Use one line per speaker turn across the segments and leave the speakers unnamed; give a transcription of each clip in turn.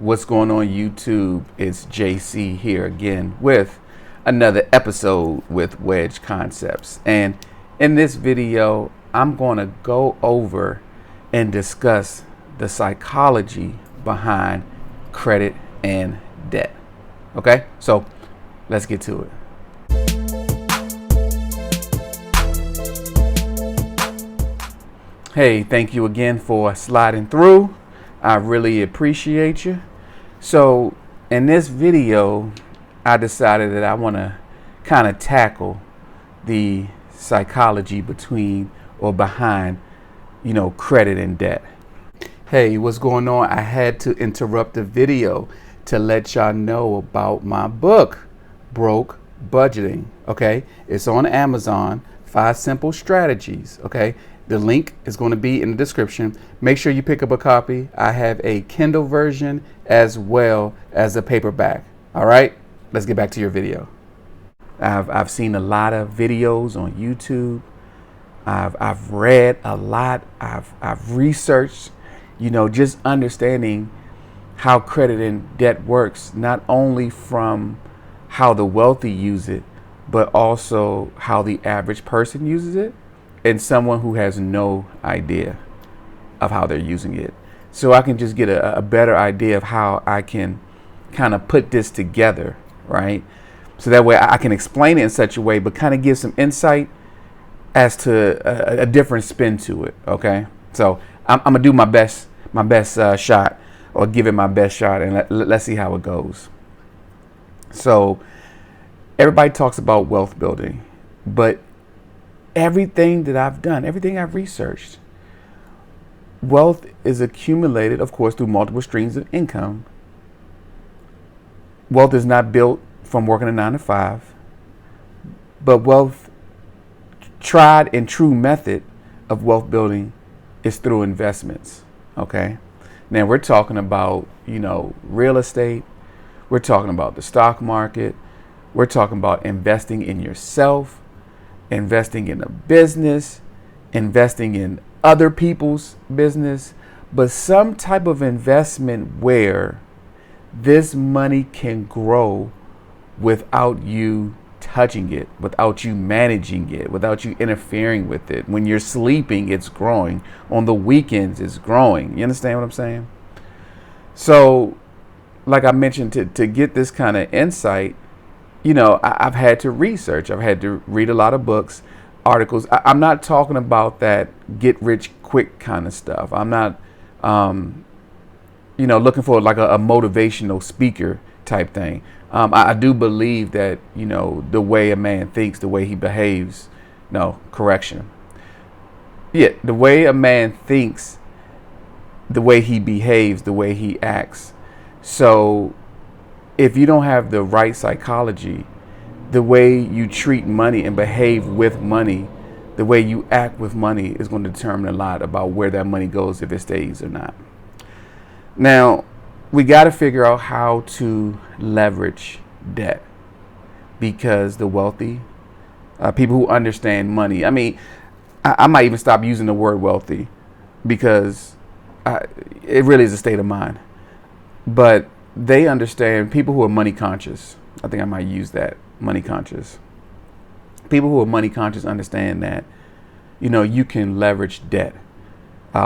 What's going on YouTube? It's JC here again with another episode with Wedge Concepts. And in this video, I'm going to go over and discuss the psychology behind credit and debt. Okay, so let's get to it. Hey, thank you again for sliding through. I really appreciate you. So in this video, I decided that I want to kind of tackle the psychology between or behind, credit and debt. Hey, what's going on? I had to interrupt the video to let y'all know about my book, Broke Budgeting. Okay, it's on Amazon. 5 simple strategies. Okay. The link is going to be in the description. Make sure you pick up a copy. I have a Kindle version as well as a paperback. All right, let's get back to your video. I've seen a lot of videos on YouTube. I've read a lot. I've researched, just understanding how credit and debt works, not only from how the wealthy use it, but also how the average person uses it, and someone who has no idea of how they're using it. So I can just get a better idea of how I can kind of put this together, right? So that way I can explain it in such a way, but kind of give some insight as to a different spin to it, okay? So I'm gonna do my best shot, or give it my best shot, and let's see how it goes. So everybody talks about wealth building, but everything that I've done, everything I've researched, wealth is accumulated, of course, through multiple streams of income. Wealth is not built from working a 9 to 5, but wealth, tried and true method of wealth building is through investments. Okay. Now we're talking about, real estate. We're talking about the stock market. We're talking about investing in yourself, investing in a business, investing in other people's business, but some type of investment where this money can grow without you touching it, without you managing it, without you interfering with it. When you're sleeping, it's growing. On the weekends, it's growing. You understand what I'm saying? So, like I mentioned, to get this kind of insight, I've had to research. I've had to read a lot of books, articles. I'm not talking about that get rich quick kind of stuff. I'm not, looking for like a motivational speaker type thing. I do believe that, the way a man thinks, the way he behaves. No, correction. Yeah, the way a man thinks, the way he behaves, the way he acts. So if you don't have the right psychology, the way you treat money and behave with money, the way you act with money is going to determine a lot about where that money goes, if it stays or not. Now, we got to figure out how to leverage debt, because the wealthy, people who understand money, I might even stop using the word wealthy, because it really is a state of mind. But they understand, people who are money conscious. I think I might use that, money conscious. People who are money conscious understand that, you can leverage debt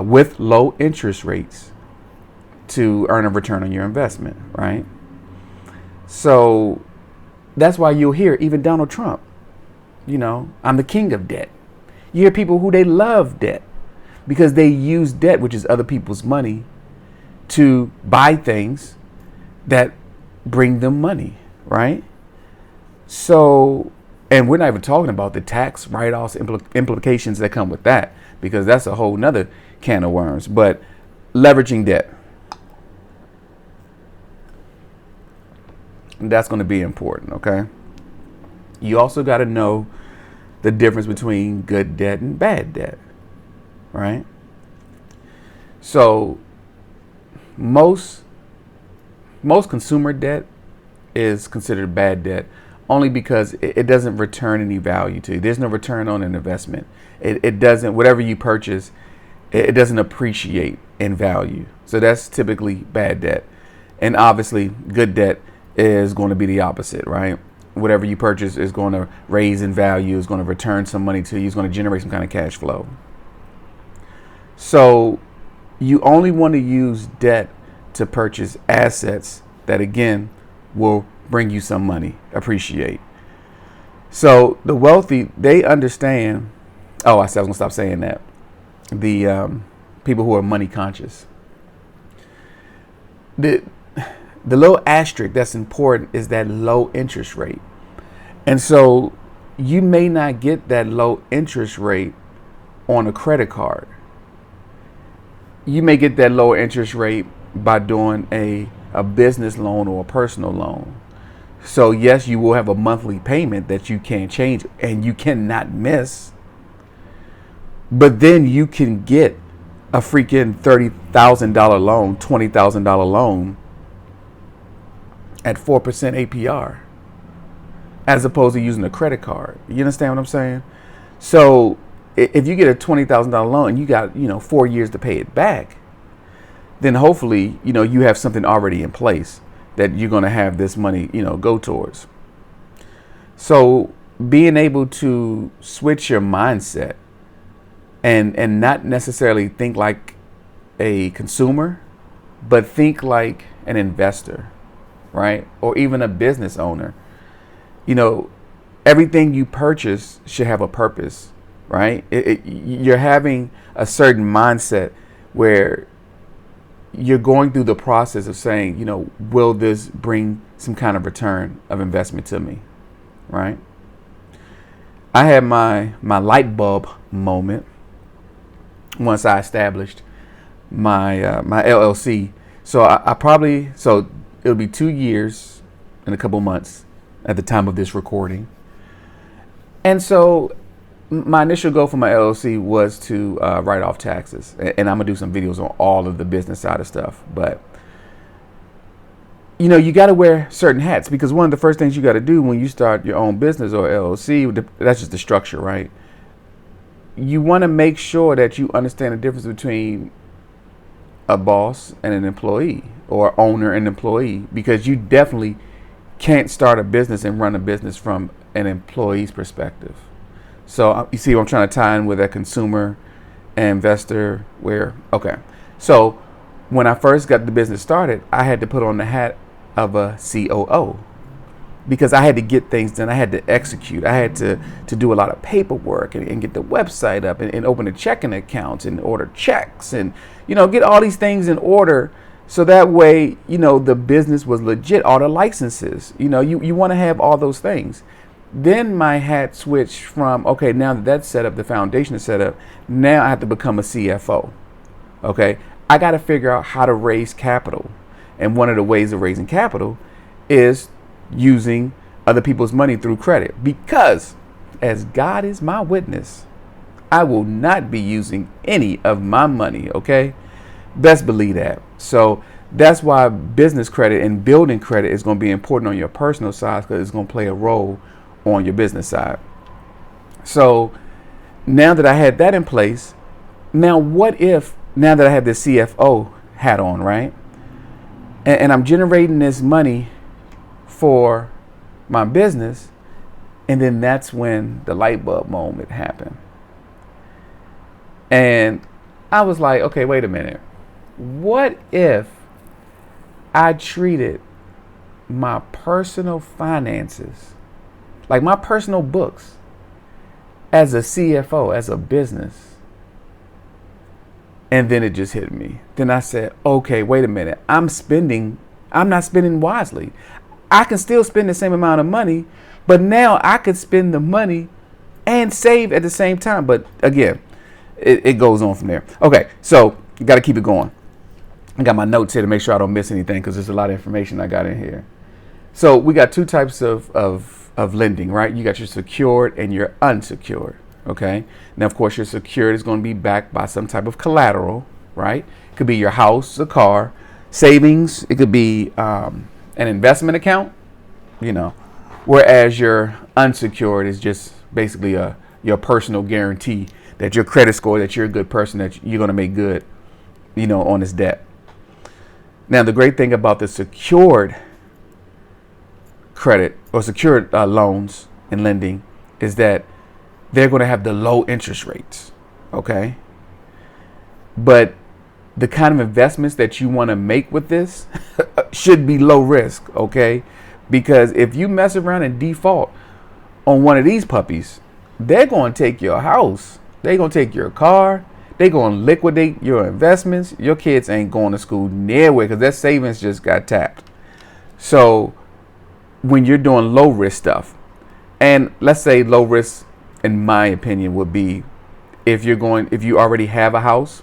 with low interest rates to earn a return on your investment, right? So that's why you'll hear even Donald Trump, I'm the king of debt. You hear people who they love debt because they use debt, which is other people's money, to buy things that bring them money, right? So, and we're not even talking about the tax write-offs, implications that come with that, because that's a whole nother can of worms. But leveraging debt, that's going to be important, okay? You also got to know the difference between good debt and bad debt, right? So most consumer debt is considered bad debt only because it doesn't return any value to you. There's no return on an investment. It doesn't, whatever you purchase, it doesn't appreciate in value. So that's typically bad debt. And obviously, good debt is going to be the opposite, right? Whatever you purchase is going to raise in value, is going to return some money to you, is going to generate some kind of cash flow. So you only want to use debt to purchase assets that, again, will bring you some money, appreciate. So the wealthy, they understand. Oh, I said I was going to stop saying that. The people who are money conscious. The little asterisk that's important is that low interest rate. And so you may not get that low interest rate on a credit card. You may get that lower interest rate by doing a business loan or a personal loan. So yes, you will have a monthly payment that you can't change and you cannot miss. But then you can get a freaking $30,000 loan, $20,000 loan at 4% APR, as opposed to using a credit card. You understand what I'm saying? So if you get a $20,000 loan and you got, 4 years to pay it back, then hopefully, you have something already in place that you're going to have this money, go towards. So being able to switch your mindset and not necessarily think like a consumer, but think like an investor, right? Or even a business owner. Everything you purchase should have a purpose, right? You're having a certain mindset where you're going through the process of saying, will this bring some kind of return of investment to me, right? I had my light bulb moment once I established my my LLC. So so it'll be 2 years and a couple months at the time of this recording. And so my initial goal for my LLC was to write off taxes. And I'm going to do some videos on all of the business side of stuff. But, you got to wear certain hats, because one of the first things you got to do when you start your own business or LLC, that's just the structure, right? You want to make sure that you understand the difference between a boss and an employee, or owner and employee, because you definitely can't start a business and run a business from an employee's perspective. So you see what I'm trying to tie in with that consumer and investor okay. So when I first got the business started, I had to put on the hat of a COO, because I had to get things done. I had to execute. I had to do a lot of paperwork and get the website up and open the checking accounts and order checks and, get all these things in order. So that way, the business was legit, all the licenses, you want to have all those things. Then my hat switched from, okay, now that that's set up, the foundation is set up, now I have to become a CFO. Okay, I got to figure out how to raise capital. And one of the ways of raising capital is using other people's money through credit, because as God is my witness, I will not be using any of my money. Okay, best believe that. So that's why business credit and building credit is going to be important on your personal side, because it's going to play a role on your business side. So now that I had that in place, now what if, now that I have the CFO hat on, right? And I'm generating this money for my business, and then that's when the light bulb moment happened. And I was like, okay, wait a minute. What if I treated my personal finances, like my personal books, as a CFO, as a business? And then it just hit me. Then I said, okay, wait a minute. I'm not spending wisely. I can still spend the same amount of money, but now I could spend the money and save at the same time. But again, it goes on from there. Okay, so you got to keep it going. I got my notes here to make sure I don't miss anything, because there's a lot of information I got in here. So we got two types of lending, right? You got your secured and your unsecured. Okay. Now, of course, your secured is going to be backed by some type of collateral, right? It could be your house, a car, savings. It could be an investment account, whereas your unsecured is just basically your personal guarantee that your credit score, that you're a good person, that you're going to make good, on this debt. Now, the great thing about the secured credit or secured loans and lending is that they're going to have the low interest rates. Okay. But the kind of investments that you want to make with this should be low risk. Okay. Because if you mess around and default on one of these puppies, they're going to take your house. They're going to take your car. They're going to liquidate your investments. Your kids ain't going to school nowhere because their savings just got tapped. So when you're doing low risk stuff, and let's say low risk, in my opinion, would be if you already have a house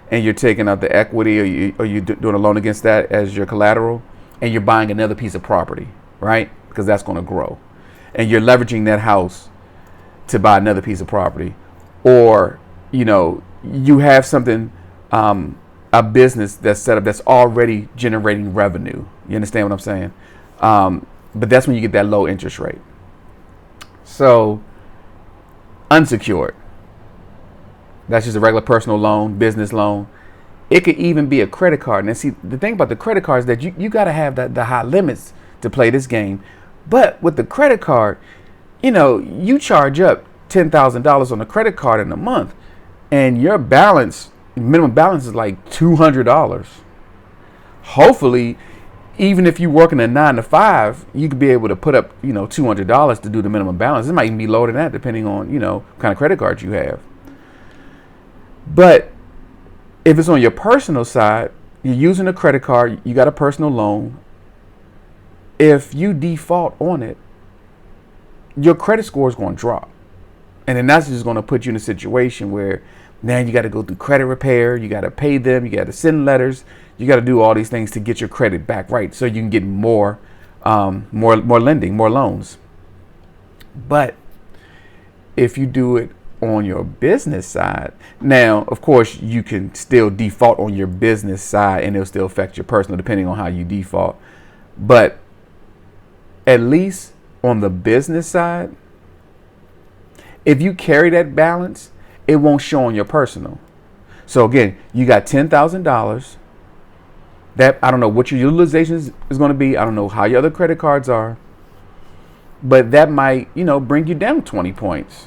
and you're taking out the equity or you're doing a loan against that as your collateral, and you're buying another piece of property, right? Because that's going to grow. And you're leveraging that house to buy another piece of property. Or, you have something, a business that's set up that's already generating revenue. You understand what I'm saying? But that's when you get that low interest rate. So, unsecured. That's just a regular personal loan, business loan. It could even be a credit card. And see, the thing about the credit card is that you got to have the high limits to play this game. But with the credit card, you charge up $10,000 on a credit card in a month, and your minimum balance is like $200. Hopefully, even if you work in a 9 to 5, you could be able to put up, $200 to do the minimum balance. It might even be lower than that, depending on, what kind of credit card you have. But if it's on your personal side, you're using a credit card, you got a personal loan. If you default on it, your credit score is going to drop. And then that's just going to put you in a situation where now you got to go through credit repair. You got to pay them. You got to send letters. You got to do all these things to get your credit back right so you can get more lending, more loans. But if you do it on your business side, now, of course, you can still default on your business side and it'll still affect your personal depending on how you default. But at least on the business side, if you carry that balance, it won't show on your personal. So again, you got $10,000. That I don't know what your utilization is going to be. I don't know how your other credit cards are, but that might, bring you down 20 points.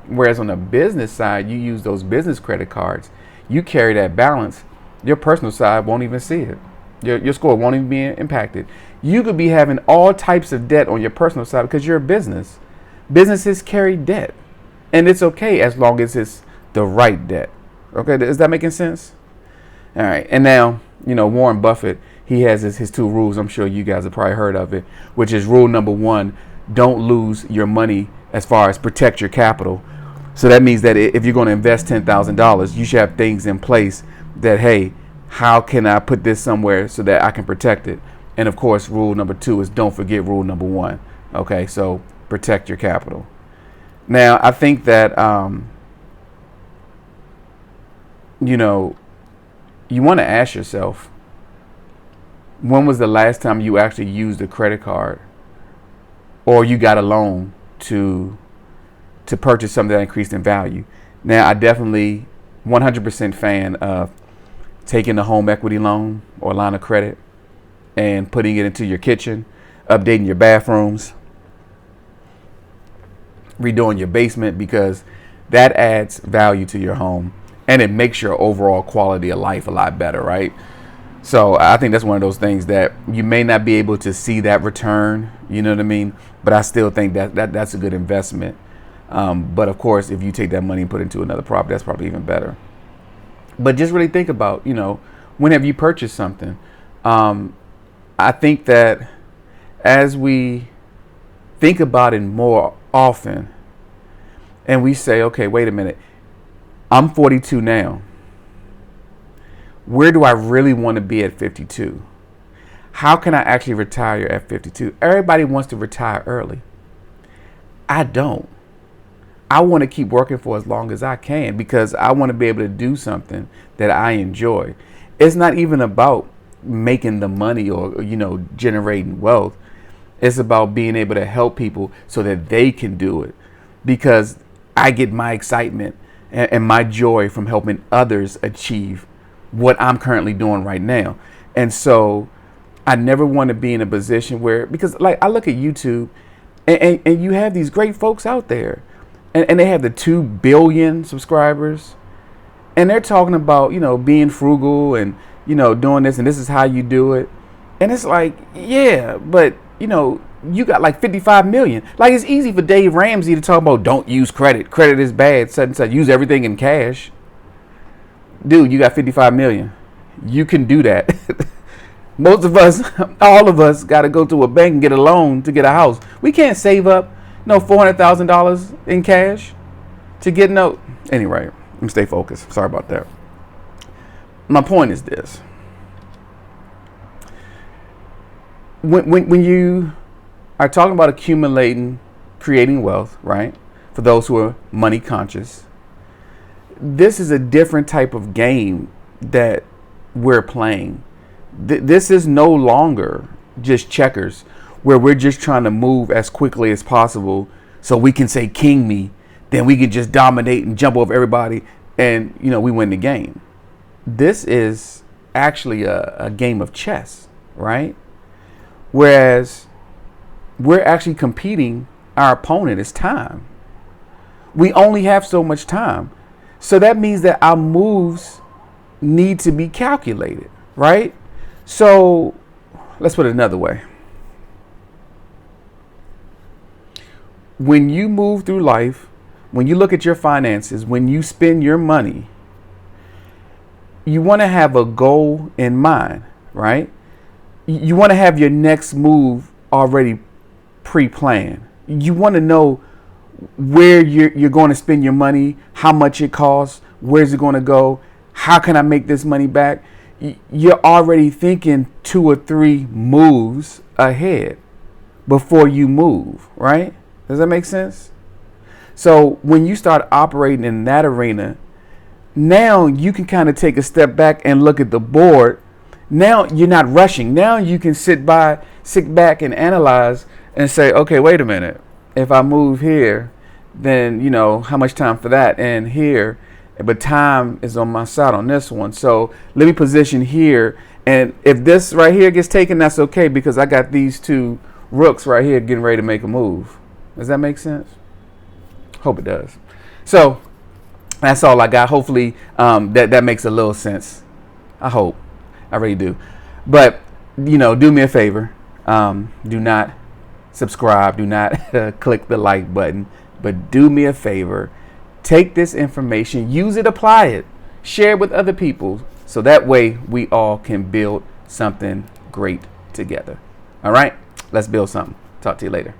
Whereas on the business side, you use those business credit cards, you carry that balance. Your personal side won't even see it. Your score won't even be impacted. You could be having all types of debt on your personal side because you're a business. Businesses carry debt, and it's okay as long as it's the right debt. Okay, is that making sense? All right, and now, Warren Buffett, he has his 2 rules. I'm sure you guys have probably heard of it, which is rule number 1, don't lose your money as far as protect your capital. So that means that if you're going to invest $10,000, you should have things in place that, hey, how can I put this somewhere so that I can protect it? And of course, rule number 2 is don't forget rule number 1. Okay, so protect your capital. Now, I think that, you want to ask yourself, when was the last time you actually used a credit card or you got a loan to purchase something that increased in value? Now, I definitely 100% fan of taking a home equity loan or line of credit and putting it into your kitchen, updating your bathrooms, redoing your basement, because that adds value to your home and it makes your overall quality of life a lot better, right? So I think that's one of those things that you may not be able to see that return, you know what I mean? But I still think that's a good investment. But of course, if you take that money and put it into another property, that's probably even better. But just really think about, when have you purchased something? I think that as we think about it more often and we say, okay, wait a minute, I'm 42 now. Where do I really want to be at 52? How can I actually retire at 52? Everybody wants to retire early. I don't. I want to keep working for as long as I can because I want to be able to do something that I enjoy. It's not even about making the money or, generating wealth. It's about being able to help people so that they can do it, because I get my excitement and my joy from helping others achieve what I'm currently doing right now. And so I never want to be in a position where, because like I look at YouTube and you have these great folks out there and they have the 2 billion subscribers and they're talking about, being frugal and, doing this and this is how you do it. And it's like, yeah, but you got like 55 million. Like, it's easy for Dave Ramsey to talk about don't use credit. Credit is bad. Such and such. Use everything in cash. Dude, you got 55 million. You can do that. Most of us, all of us, got to go to a bank and get a loan to get a house. We can't save up $400,000 in cash to get no. Anyway, let me stay focused. Sorry about that. My point is this. When you are talking about accumulating, creating wealth, right? For those who are money conscious, this is a different type of game that we're playing. This is no longer just checkers where we're just trying to move as quickly as possible so we can say king me, then we can just dominate and jump over everybody and we win the game. This is actually a game of chess, right? Whereas we're actually competing, our opponent is time. We only have so much time. So that means that our moves need to be calculated, right? So let's put it another way. When you move through life, when you look at your finances, when you spend your money, you want to have a goal in mind, right? You want to have your next move already pre-planned. You want to know where you're going to spend your money, how much it costs, where's it going to go, how can I make this money back? You're already thinking 2 or 3 moves ahead before you move, right? Does that make sense? So when you start operating in that arena, now you can kind of take a step back and look at the board. Now you're not rushing. Now you can sit back and analyze and say, okay, wait a minute. If I move here, then, how much time for that? And here, but time is on my side on this one. So let me position here. And if this right here gets taken, that's okay because I got these 2 rooks right here getting ready to make a move. Does that make sense? Hope it does. So that's all I got. Hopefully that makes a little sense. I hope. I really do. But, do me a favor. Do not subscribe. Do not click the like button. But do me a favor. Take this information, use it, apply it, share it with other people. So that way we all can build something great together. All right, let's build something. Talk to you later.